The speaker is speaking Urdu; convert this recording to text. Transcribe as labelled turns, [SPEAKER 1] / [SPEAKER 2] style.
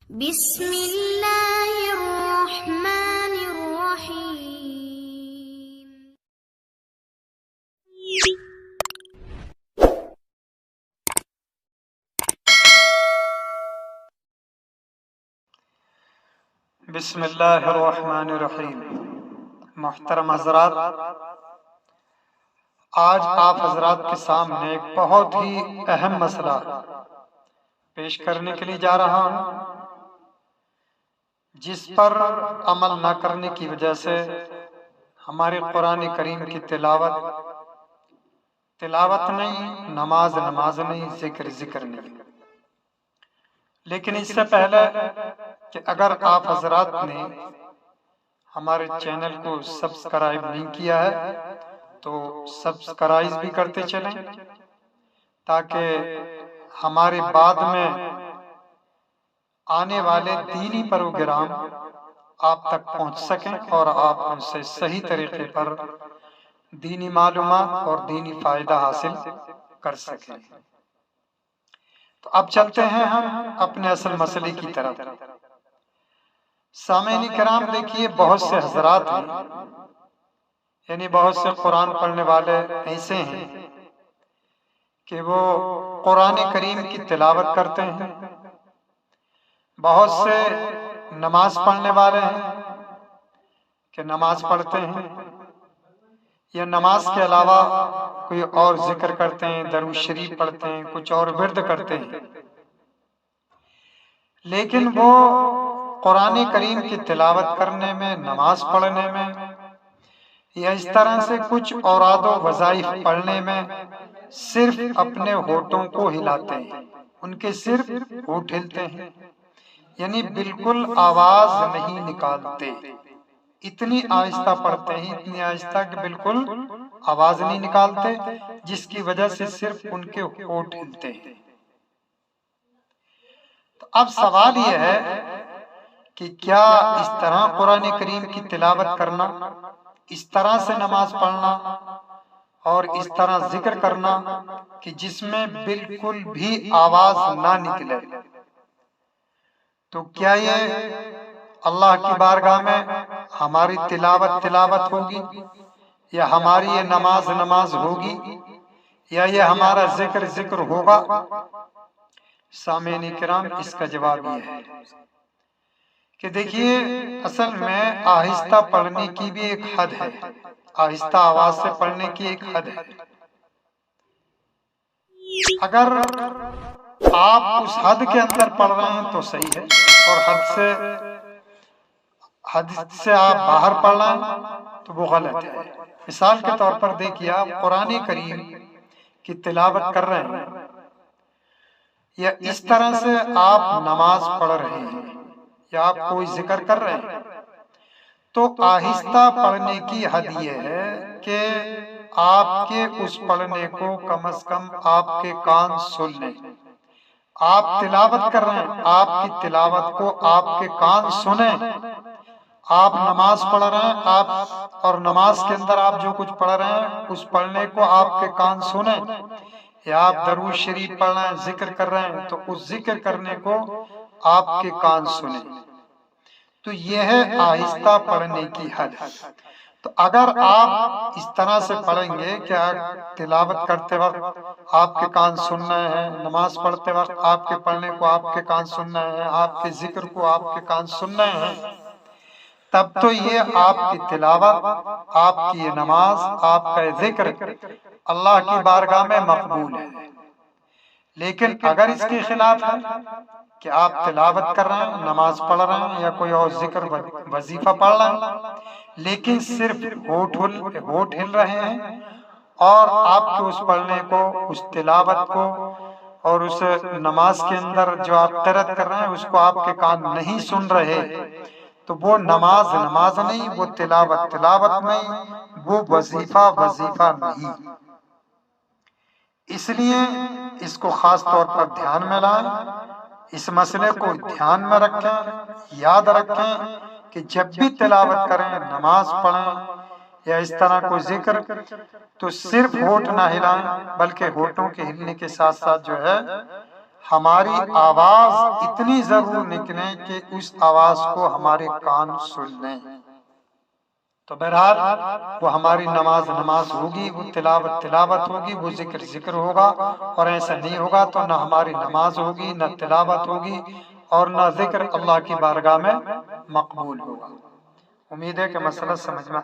[SPEAKER 1] بسم اللہ الرحمن الرحیم۔
[SPEAKER 2] بسم اللہ الرحمن الرحیم۔ محترم حضرات، آج آپ حضرات کے سامنے ایک بہت ہی اہم مسئلہ پیش کرنے کے لیے جا رہا ہوں، جس پر عمل نہ کرنے کی وجہ سے ہمارے قرآن کریم کی تلاوت نہیں، نماز نہیں، ذکر نہیں۔ لیکن اس سے پہلے کہ اگر آپ حضرات نے ہمارے چینل کو سبسکرائب نہیں کیا ہے تو سبسکرائب بھی کرتے چلیں، تاکہ ہمارے بعد میں آنے والے دینی پروگرام آپ تک پہنچ سکیں اور آپ ان سے صحیح طریقے پر دینی معلومات اور دینی فائدہ حاصل کر سکیں۔ تو اب چلتے ہیں ہم اپنے اصل مسئلے کی طرف۔ سامعین کرام، دیکھیے بہت سے حضرات ہیں، یعنی بہت سے قرآن پڑھنے والے ایسے ہیں کہ وہ قرآن کریم کی تلاوت کرتے ہیں، بہت سے نماز پڑھنے والے ہیں کہ نماز پڑھتے ہیں یا نماز کے علاوہ کوئی اور ذکر کرتے ہیں، درود شریف پڑھتے ہیں، کچھ اور ورد کرتے ہیں، لیکن وہ قرآن کریم کی تلاوت کرنے میں، نماز پڑھنے میں یا اس طرح سے کچھ اوراد و وظائف پڑھنے میں صرف اپنے ہونٹوں کو ہلاتے ہیں، ان کے صرف ہونٹ ہلتے ہیں، یعنی بالکل آواز نہیں نکالتے، اتنی آہستہ پڑھتے ہیں، اتنی آہستہ کہ بالکل آواز نہیں نکالتے، جس کی وجہ سے صرف ان کے ہونٹ ہلتے ہیں۔ تو اب سوال یہ ہے کہ کیا اس طرح قرآن کریم کی تلاوت کرنا، اس طرح سے نماز پڑھنا اور اس طرح ذکر کرنا کہ جس میں بالکل بھی آواز نہ نکلے، تو کیا یہ اللہ کی بارگاہ میں ہماری تلاوت ہوگی، یا ہماری یہ نماز ہوگی، یا یہ ہمارا ذکر ہوگا؟ سامعین کرام، اس کا جواب یہ ہے کہ دیکھیے اصل میں آہستہ پڑھنے کی بھی ایک حد ہے، آہستہ آواز سے پڑھنے کی ایک حد ہے۔ اگر آپ اس حد کے اندر پڑھ رہے ہیں تو صحیح ہے، اور حد سے آپ باہر پڑھ رہے ہیں تو وہ غلط ہے۔ مثال کے طور پر دیکھیے، آپ قرآن کریم کی تلاوت کر رہے ہیں یا اس طرح سے آپ نماز پڑھ رہے ہیں یا آپ کوئی ذکر کر رہے ہیں، تو آہستہ پڑھنے کی حد یہ ہے کہ آپ کے اس پڑھنے کو کم از کم آپ کے کان سن لیں۔ آپ تلاوت کر رہے ہیں، آپ کی تلاوت کو آپ کے کان سنیں۔ آپ نماز پڑھ رہے ہیں، آپ اور نماز کے اندر آپ جو کچھ پڑھ رہے ہیں اس پڑھنے کو آپ کے کان سنیں، یا آپ درود شریف پڑھ رہے ہیں، ذکر کر رہے ہیں تو اس ذکر کرنے کو آپ کے کان سنیں۔ تو یہ ہے آہستہ پڑھنے کی حد۔ تو اگر آپ اس طرح سے پڑھیں گے کہ تلاوت کرتے وقت آپ کے کان سن رہے ہیں، نماز پڑھتے وقت آپ کے پڑھنے کو آپ کے کان سن رہے ہیں، آپ کے ذکر کو آپ کے کان سن رہے ہیں، تب تو یہ آپ کی تلاوت، آپ کی یہ نماز، آپ کا یہ ذکر اللہ کی بارگاہ میں مقبول ہے۔ لیکن اگر اس کے خلاف ہے کہ آپ تلاوت کر رہے ہیں، نماز پڑھ رہے ہیں یا کوئی اور ذکر وظیفہ پڑھ رہے ہیں، لیکن صرف ہونٹ ہل رہے ہیں اور آپ کے اس پڑھنے کو، اس تلاوت کو اور اس نماز کے اندر جو آپ قرأت کر رہے ہیں اس کو آپ کے کان نہیں سن رہے، تو وہ نماز نہیں، وہ تلاوت نہیں، وہ وظیفہ نہیں۔ اس لیے اس کو خاص طور پر دھیان میں لائیں، اس مسئلے کو دھیان میں رکھیں، یاد رکھیں کہ جب بھی تلاوت کریں، نماز پڑھیں یا اس طرح کوئی ذکر، تو صرف ہونٹ نہ ہلائیں، بلکہ ہونٹوں کے ہلنے کے ساتھ ساتھ جو ہے ہماری آواز اتنی ضرور نکلے کہ اس آواز کو ہمارے کان سن لیں۔ تو بہرحال وہ ہماری نماز ہوگی، وہ تلاوت ہوگی، وہ ذکر ہوگا، اور ایسا نہیں ہوگا تو نہ ہماری نماز ہوگی، نہ تلاوت ہوگی، اور نہ ذکر اللہ کی بارگاہ میں مقبول ہوگا۔ امید ہے کہ مسئلہ سمجھ میں